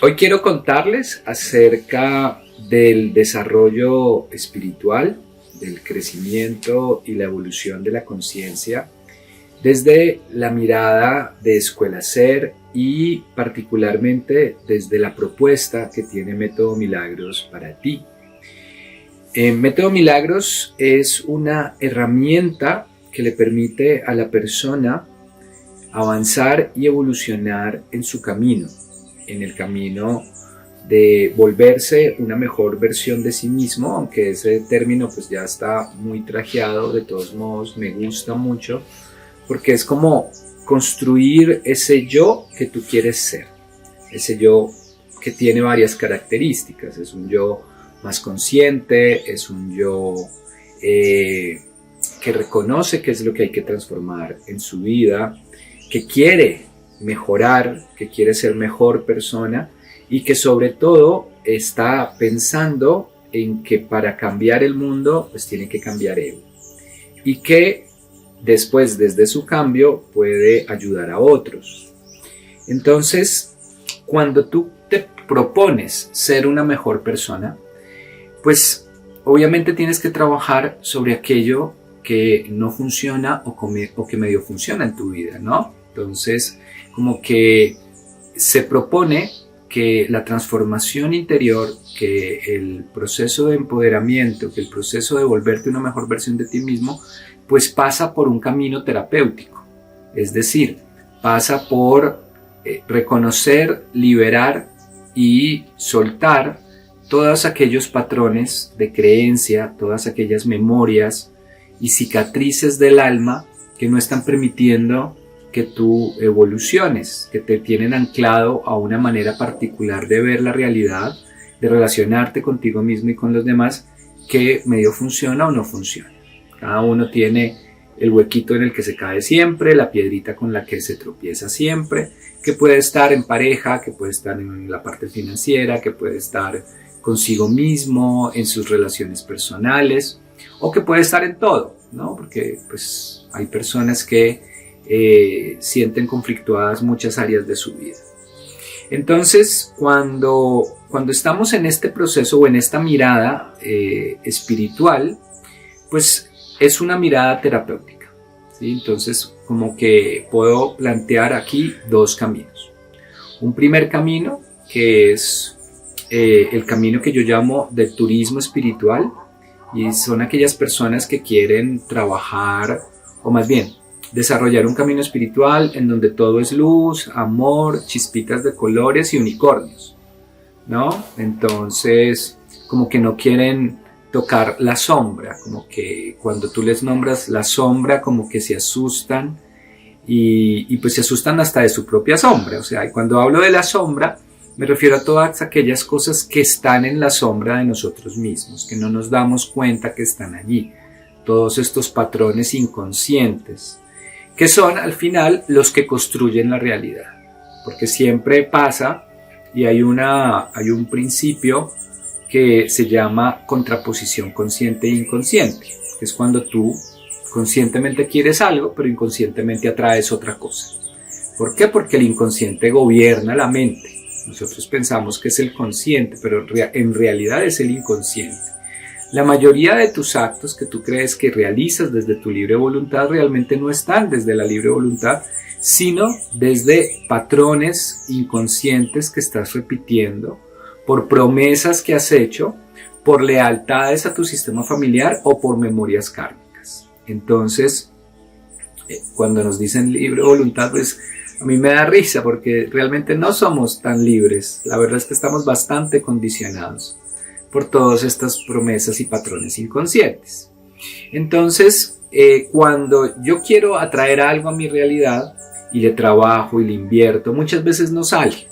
Hoy quiero contarles acerca del desarrollo espiritual, del crecimiento y la evolución de la conciencia desde la mirada de Escuela Ser y particularmente desde la propuesta que tiene Método Milagros para ti. Método Milagros es una herramienta que le permite a la persona avanzar y evolucionar en su camino, en el camino de volverse una mejor versión de sí mismo, aunque ese término pues ya está muy trajeado. De todos modos me gusta mucho porque es como construir ese yo que tú quieres ser, ese yo que tiene varias características. Es un yo más consciente, es un yo que reconoce qué es lo que hay que transformar en su vida, que quiere mejorar, que quiere ser mejor persona y que sobre todo está pensando en que para cambiar el mundo pues tiene que cambiar él, y que después desde su cambio puede ayudar a otros. Entonces, cuando tú te propones ser una mejor persona, pues obviamente tienes que trabajar sobre aquello que no funciona o que medio funciona en tu vida, ¿no? Entonces, como que se propone que la transformación interior, que el proceso de empoderamiento, que el proceso de volverte una mejor versión de ti mismo, pues pasa por un camino terapéutico. Es decir, pasa por reconocer, liberar y soltar todos aquellos patrones de creencia, todas aquellas memorias y cicatrices del alma que no están permitiendo que tú evoluciones, que te tienen anclado a una manera particular de ver la realidad, de relacionarte contigo mismo y con los demás, que medio funciona o no funciona. Cada uno tiene el huequito en el que se cae siempre, la piedrita con la que se tropieza siempre, que puede estar en pareja, que puede estar en la parte financiera, que puede estar consigo mismo, en sus relaciones personales, o que puede estar en todo, ¿no? Porque pues hay personas que sienten conflictuadas muchas áreas de su vida. Entonces, cuando estamos en este proceso o en esta mirada espiritual, pues es una mirada terapéutica, ¿sí? Entonces, como que puedo plantear aquí dos caminos. Un primer camino, que es el camino que yo llamo del turismo espiritual, y son aquellas personas que quieren trabajar, o más bien, desarrollar un camino espiritual en donde todo es luz, amor, chispitas de colores y unicornios, ¿no? Entonces, como que no quieren tocar la sombra, como que cuando tú les nombras la sombra, como que se asustan y pues se asustan hasta de su propia sombra. O sea, y cuando hablo de la sombra, me refiero a todas aquellas cosas que están en la sombra de nosotros mismos, que no nos damos cuenta que están allí. Todos estos patrones inconscientes, que son al final los que construyen la realidad. Porque siempre pasa, y hay un principio que se llama contraposición consciente e inconsciente, que es cuando tú conscientemente quieres algo, pero inconscientemente atraes otra cosa. ¿Por qué? Porque el inconsciente gobierna la mente. Nosotros pensamos que es el consciente, pero en realidad es el inconsciente. La mayoría de tus actos que tú crees que realizas desde tu libre voluntad realmente no están desde la libre voluntad, sino desde patrones inconscientes que estás repitiendo, por promesas que has hecho, por lealtades a tu sistema familiar o por memorias kármicas. Entonces, cuando nos dicen libre voluntad, pues a mí me da risa porque realmente no somos tan libres. La verdad es que estamos bastante condicionados por todas estas promesas y patrones inconscientes. Entonces, cuando yo quiero atraer algo a mi realidad y le trabajo y le invierto, muchas veces no sale.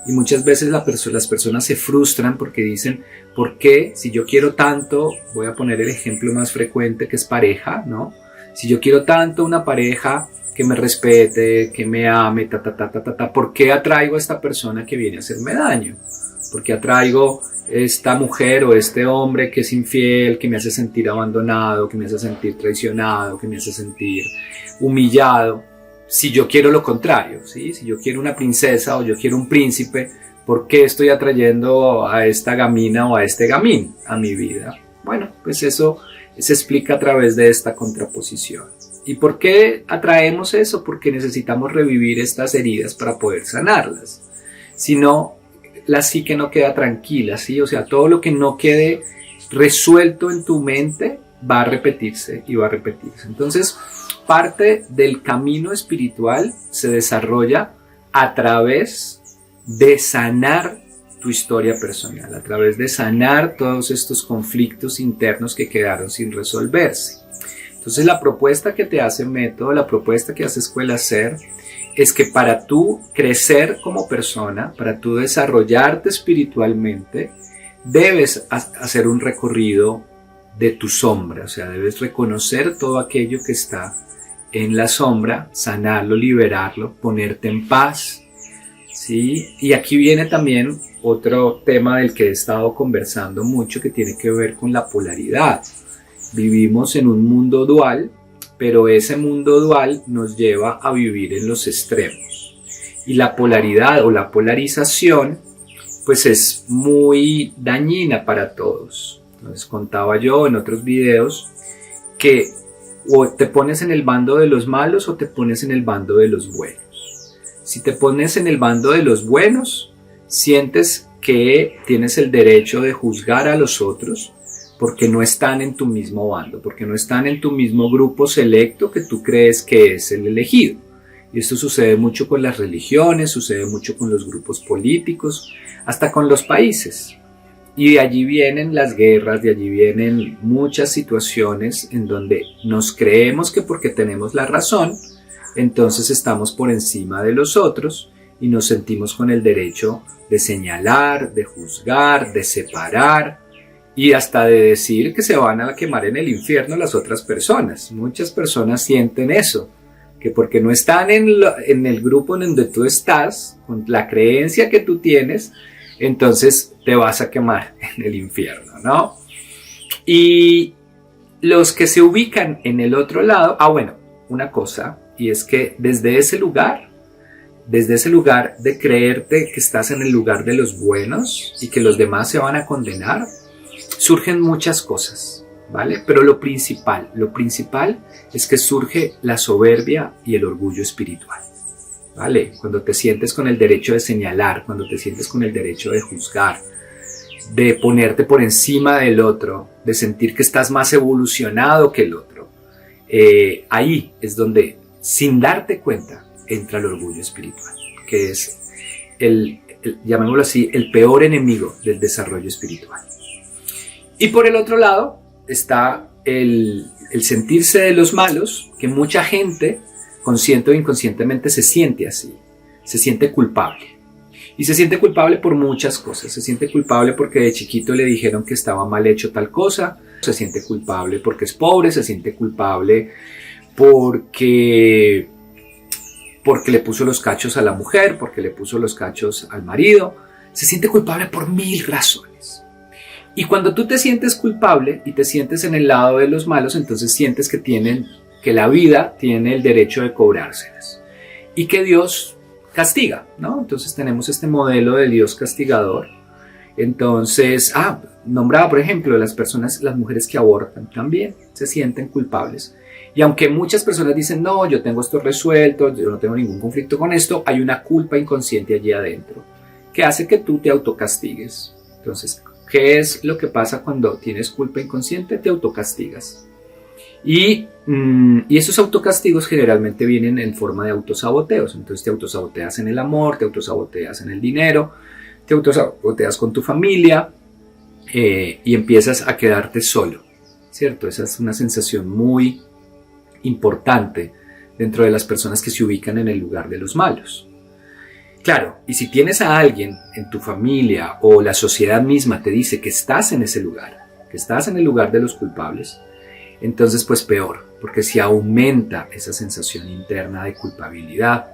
Y muchas veces las personas se frustran porque dicen, ¿por qué? Si yo quiero tanto, voy a poner el ejemplo más frecuente que es pareja, ¿no? Si yo quiero tanto una pareja que me respete, que me ame, ¿por qué atraigo a esta persona que viene a hacerme daño? ¿Por qué atraigo esta mujer o este hombre que es infiel, que me hace sentir abandonado, que me hace sentir traicionado, que me hace sentir humillado? Si yo quiero lo contrario, ¿sí? Si yo quiero una princesa o yo quiero un príncipe, ¿Por qué estoy atrayendo a esta gamina o a este gamín a mi vida? Bueno, pues eso se explica a través de esta contraposición. ¿Y por qué atraemos eso? Porque necesitamos revivir estas heridas para poder sanarlas. Si no, la psique no queda tranquila, ¿sí? O sea, todo lo que no quede resuelto en tu mente va a repetirse y va a repetirse. Entonces, parte del camino espiritual se desarrolla a través de sanar tu historia personal, a través de sanar todos estos conflictos internos que quedaron sin resolverse. Entonces, la propuesta que te hace Método, la propuesta que hace Escuela Ser, es que para tú crecer como persona, para tú desarrollarte espiritualmente, debes hacer un recorrido de tu sombra, o sea, debes reconocer todo aquello que está en la sombra, sanarlo, liberarlo, ponerte en paz, ¿sí? Y aquí viene también otro tema del que he estado conversando mucho, que tiene que ver con la polaridad. Vivimos en un mundo dual, pero ese mundo dual nos lleva a vivir en los extremos. Y la polaridad o la polarización, pues es muy dañina para todos. Entonces contaba yo en otros videos que o te pones en el bando de los malos o te pones en el bando de los buenos. Si te pones en el bando de los buenos, sientes que tienes el derecho de juzgar a los otros porque no están en tu mismo bando, porque no están en tu mismo grupo selecto que tú crees que es el elegido. Y esto sucede mucho con las religiones, sucede mucho con los grupos políticos, hasta con los países. Y de allí vienen las guerras, de allí vienen muchas situaciones en donde nos creemos que porque tenemos la razón, entonces estamos por encima de los otros y nos sentimos con el derecho de señalar, de juzgar, de separar y hasta de decir que se van a quemar en el infierno las otras personas. Muchas personas sienten eso, que porque no están en el grupo en donde tú estás, con la creencia que tú tienes, entonces te vas a quemar en el infierno, ¿no? Y los que se ubican en el otro lado, bueno, una cosa, y es que desde ese lugar de creerte que estás en el lugar de los buenos y que los demás se van a condenar, surgen muchas cosas, ¿vale? Pero lo principal es que surge la soberbia y el orgullo espiritual, ¿vale? Cuando te sientes con el derecho de señalar, cuando te sientes con el derecho de juzgar, de ponerte por encima del otro, de sentir que estás más evolucionado que el otro, ahí es donde, sin darte cuenta, entra el orgullo espiritual, que es llamémoslo así, el peor enemigo del desarrollo espiritual. Y por el otro lado está el sentirse de los malos, que mucha gente, consciente o inconscientemente, se siente así, se siente culpable. Y se siente culpable por muchas cosas. Se siente culpable porque de chiquito le dijeron que estaba mal hecho tal cosa, se siente culpable porque es pobre, se siente culpable porque le puso los cachos a la mujer, porque le puso los cachos al marido. Se siente culpable por 1000 razones. Y cuando tú te sientes culpable y te sientes en el lado de los malos, entonces sientes que la vida tiene el derecho de cobrárselas y que Dios castiga, ¿no? Entonces tenemos este modelo de Dios castigador. Entonces, nombraba por ejemplo las mujeres que abortan también se sienten culpables. Y aunque muchas personas dicen, no, yo tengo esto resuelto, yo no tengo ningún conflicto con esto, hay una culpa inconsciente allí adentro que hace que tú te autocastigues. Entonces, ¿qué es lo que pasa cuando tienes culpa inconsciente? Te autocastigas. Y esos autocastigos generalmente vienen en forma de autosaboteos. Entonces te autosaboteas en el amor, te autosaboteas en el dinero, te autosaboteas con tu familia y empiezas a quedarte solo, ¿cierto? Esa es una sensación muy importante dentro de las personas que se ubican en el lugar de los malos. Claro, y si tienes a alguien en tu familia o la sociedad misma te dice que estás en ese lugar, que estás en el lugar de los culpables, entonces pues peor, porque se aumenta esa sensación interna de culpabilidad.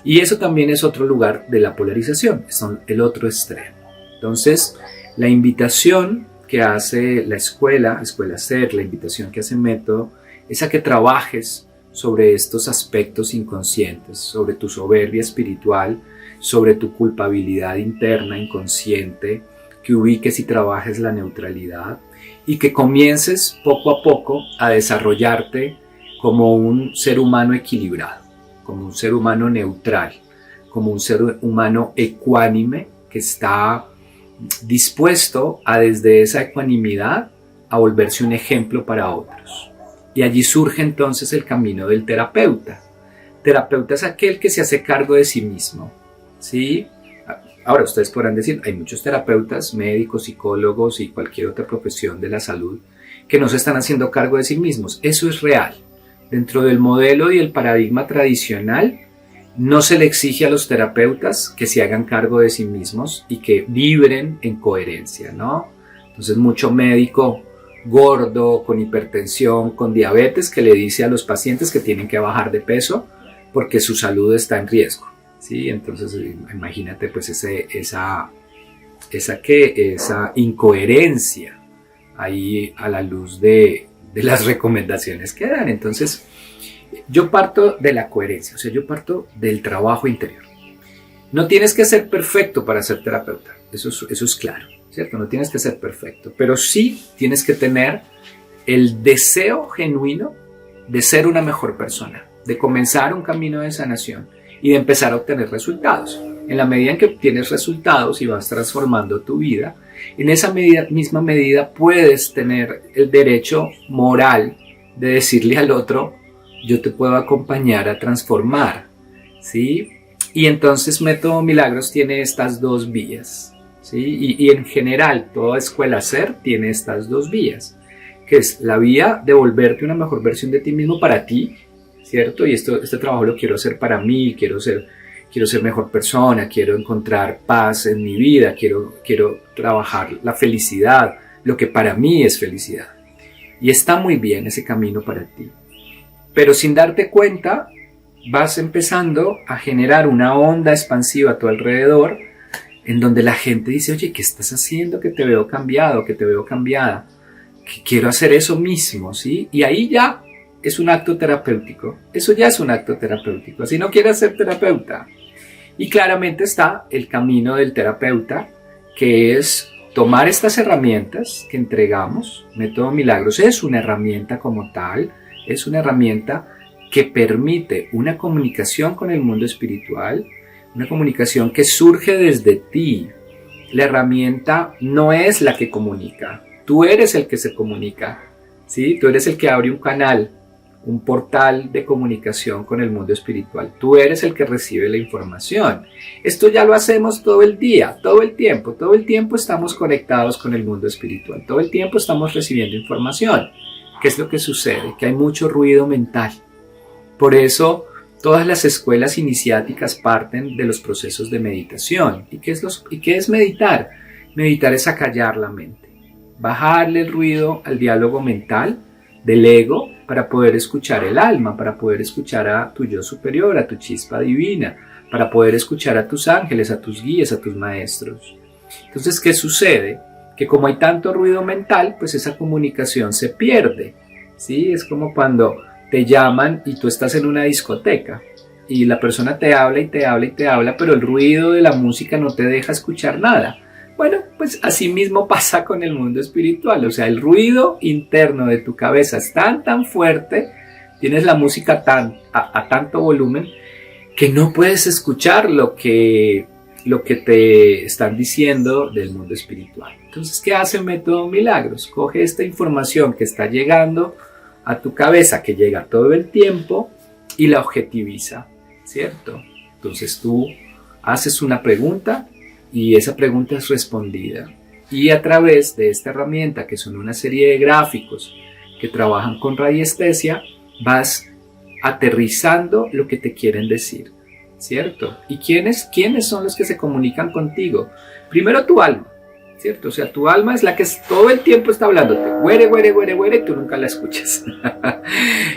Y eso también es otro lugar de la polarización, son el otro extremo. Entonces, la invitación que hace la Escuela Ser, la invitación que hace Método, es a que trabajes sobre estos aspectos inconscientes, sobre tu soberbia espiritual, sobre tu culpabilidad interna, inconsciente, que ubiques y trabajes la neutralidad y que comiences poco a poco a desarrollarte como un ser humano equilibrado, como un ser humano neutral, como un ser humano ecuánime que está dispuesto a desde esa ecuanimidad a volverse un ejemplo para otros. Y allí surge entonces el camino del terapeuta. Terapeuta es aquel que se hace cargo de sí mismo, ¿sí? Ahora ustedes podrán decir, hay muchos terapeutas, médicos, psicólogos y cualquier otra profesión de la salud que no se están haciendo cargo de sí mismos. Eso es real. Dentro del modelo y el paradigma tradicional, no se le exige a los terapeutas que se hagan cargo de sí mismos y que vibren en coherencia, ¿no? Entonces mucho médico gordo, con hipertensión, con diabetes, que le dice a los pacientes que tienen que bajar de peso porque su salud está en riesgo, ¿sí? Entonces imagínate pues esa incoherencia ahí a la luz de las recomendaciones que dan. Entonces yo parto de la coherencia, o sea, yo parto del trabajo interior. No tienes que ser perfecto para ser terapeuta, eso es claro, ¿cierto? No tienes que ser perfecto, pero sí tienes que tener el deseo genuino de ser una mejor persona, de comenzar un camino de sanación y de empezar a obtener resultados. En la medida en que obtienes resultados y vas transformando tu vida, en esa misma medida puedes tener el derecho moral de decirle al otro, yo te puedo acompañar a transformar, ¿sí? Y entonces Método Milagros tiene estas dos vías, ¿sí? Y en general toda escuela ser tiene estas dos vías, que es la vía de volverte una mejor versión de ti mismo para ti, ¿cierto? Y este trabajo lo quiero hacer para mí, quiero ser mejor persona, quiero encontrar paz en mi vida, quiero trabajar la felicidad, lo que para mí es felicidad. Y está muy bien ese camino para ti. Pero sin darte cuenta, vas empezando a generar una onda expansiva a tu alrededor en donde la gente dice, oye, ¿qué estás haciendo? Que te veo cambiado, que te veo cambiada, que quiero hacer eso mismo, ¿sí? Y ahí ya es un acto terapéutico, eso ya es un acto terapéutico, así no quieres ser terapeuta. Y claramente está el camino del terapeuta, que es tomar estas herramientas que entregamos. Método Milagros es una herramienta como tal, es una herramienta que permite una comunicación con el mundo espiritual, una comunicación que surge desde ti. La herramienta no es la que comunica, tú eres el que se comunica, ¿sí? Tú eres el que abre un canal, un portal de comunicación con el mundo espiritual. Tú eres el que recibe la información. Esto ya lo hacemos todo el día, todo el tiempo estamos conectados con el mundo espiritual, todo el tiempo estamos recibiendo información. ¿Qué es lo que sucede? Que hay mucho ruido mental. Por eso todas las escuelas iniciáticas parten de los procesos de meditación. ¿Y qué es meditar? Meditar es acallar la mente, bajarle el ruido al diálogo mental del ego para poder escuchar el alma, para poder escuchar a tu yo superior, a tu chispa divina, para poder escuchar a tus ángeles, a tus guías, a tus maestros. Entonces, ¿qué sucede? Que como hay tanto ruido mental, pues esa comunicación se pierde, ¿sí? Es como cuando te llaman y tú estás en una discoteca y la persona te habla y te habla y te habla, pero el ruido de la música no te deja escuchar nada. Bueno, pues así mismo pasa con el mundo espiritual, o sea, el ruido interno de tu cabeza es tan fuerte, tienes la música a tanto volumen, que no puedes escuchar lo que te están diciendo del mundo espiritual. Entonces, ¿qué hace Método Milagros? Coge esta información que está llegando a tu cabeza, que llega todo el tiempo, y la objetiviza, ¿cierto? Entonces tú haces una pregunta y esa pregunta es respondida. Y a través de esta herramienta, que son una serie de gráficos que trabajan con radiestesia, vas aterrizando lo que te quieren decir, ¿cierto? ¿Y quiénes son los que se comunican contigo? Primero tu alma, ¿cierto? O sea, tu alma es la que todo el tiempo está hablándote, güere, y tú nunca la escuchas.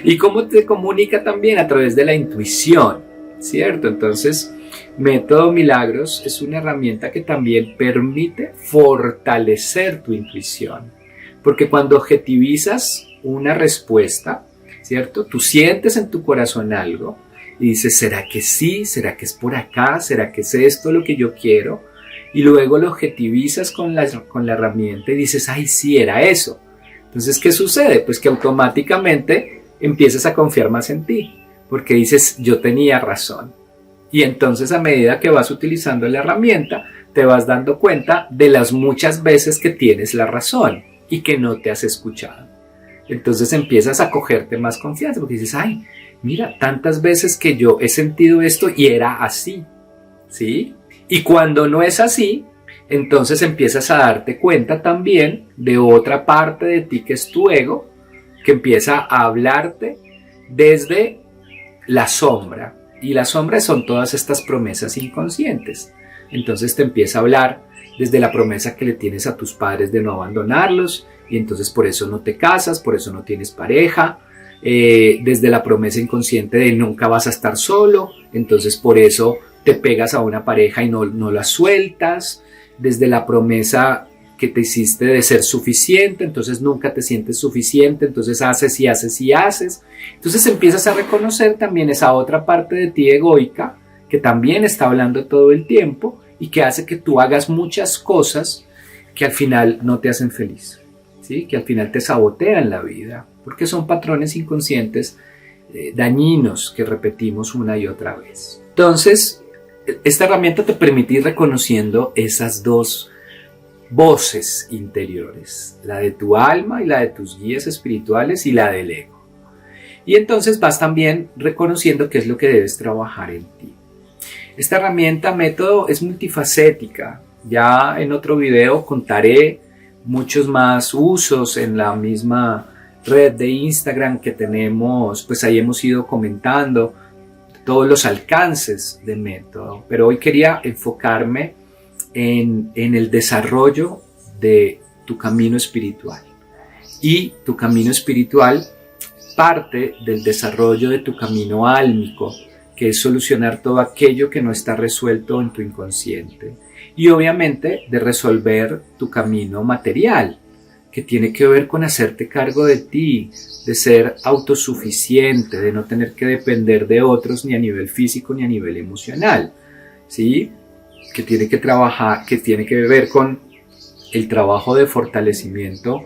¿Y cómo te comunica también? A través de la intuición, ¿cierto? Entonces, Método Milagros es una herramienta que también permite fortalecer tu intuición, porque cuando objetivizas una respuesta, ¿cierto? Tú sientes en tu corazón algo y dices, ¿será que sí? ¿Será que es por acá? ¿Será que es esto lo que yo quiero? Y luego lo objetivizas con la herramienta y dices, ay, sí, era eso. Entonces, ¿qué sucede? Pues que automáticamente empiezas a confiar más en ti, porque dices, yo tenía razón. Y entonces, a medida que vas utilizando la herramienta, te vas dando cuenta de las muchas veces que tienes la razón y que no te has escuchado. Entonces empiezas a cogerte más confianza, porque dices, ay, mira, tantas veces que yo he sentido esto y era así, ¿sí? Y cuando no es así, entonces empiezas a darte cuenta también de otra parte de ti que es tu ego, que empieza a hablarte desde la sombra. Y la sombra son todas estas promesas inconscientes. Entonces te empieza a hablar desde la promesa que le tienes a tus padres de no abandonarlos, y entonces por eso no te casas, por eso no tienes pareja, desde la promesa inconsciente de nunca vas a estar solo, entonces por eso te pegas a una pareja y no la sueltas, desde la promesa que te hiciste de ser suficiente, entonces nunca te sientes suficiente, entonces haces y haces y haces. Entonces empiezas a reconocer también esa otra parte de ti egoica que también está hablando todo el tiempo y que hace que tú hagas muchas cosas que al final no te hacen feliz, ¿sí? Que al final te sabotean la vida, porque son patrones inconscientes dañinos que repetimos una y otra vez. Entonces, esta herramienta te permite ir reconociendo esas dos voces interiores, la de tu alma y la de tus guías espirituales y la del ego. Y entonces vas también reconociendo qué es lo que debes trabajar en ti. Esta herramienta, método, es multifacética. Ya en otro video contaré muchos más usos en la misma red de Instagram que tenemos, pues ahí hemos ido comentando todos los alcances de método, pero hoy quería enfocarme en el desarrollo de tu camino espiritual. Y tu camino espiritual parte del desarrollo de tu camino álmico, que es solucionar todo aquello que no está resuelto en tu inconsciente. Y obviamente de resolver tu camino material, que tiene que ver con hacerte cargo de ti, de ser autosuficiente, de no tener que depender de otros ni a nivel físico ni a nivel emocional, ¿sí? Que tiene que trabajar, que tiene que ver con el trabajo de fortalecimiento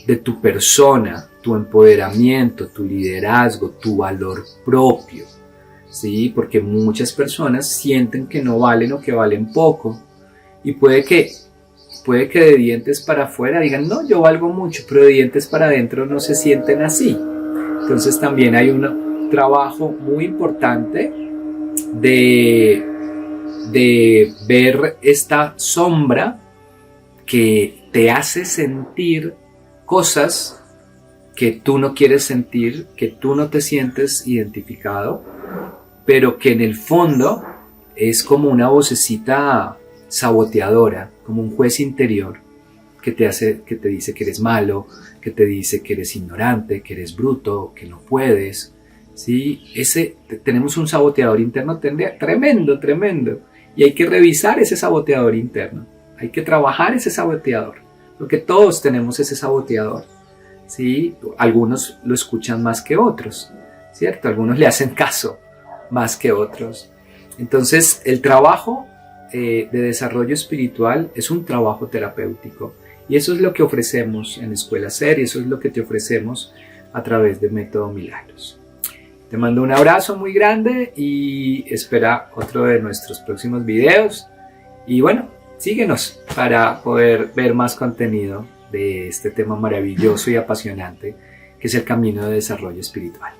de tu persona, tu empoderamiento, tu liderazgo, tu valor propio, ¿sí? Porque muchas personas sienten que no valen o que valen poco, y puede que de dientes para afuera digan, no, yo valgo mucho, pero de dientes para adentro no se sienten así. Entonces también hay un trabajo muy importante de ver esta sombra que te hace sentir cosas que tú no quieres sentir, que tú no te sientes identificado, pero que en el fondo es como una vocecita saboteadora, como un juez interior que te dice que eres malo, que te dice que eres ignorante, que eres bruto, que no puedes, ¿sí? Tenemos un saboteador interno tremendo, y hay que revisar ese saboteador interno, hay que trabajar ese saboteador, porque todos tenemos ese saboteador, ¿sí? Algunos lo escuchan más que otros, ¿cierto? Algunos le hacen caso más que otros. Entonces, el trabajo de desarrollo espiritual es un trabajo terapéutico, y eso es lo que ofrecemos en Escuela Ser, y eso es lo que te ofrecemos a través de Método Milagros. Te mando un abrazo muy grande y espera otro de nuestros próximos videos, y bueno, síguenos para poder ver más contenido de este tema maravilloso y apasionante que es el camino de desarrollo espiritual.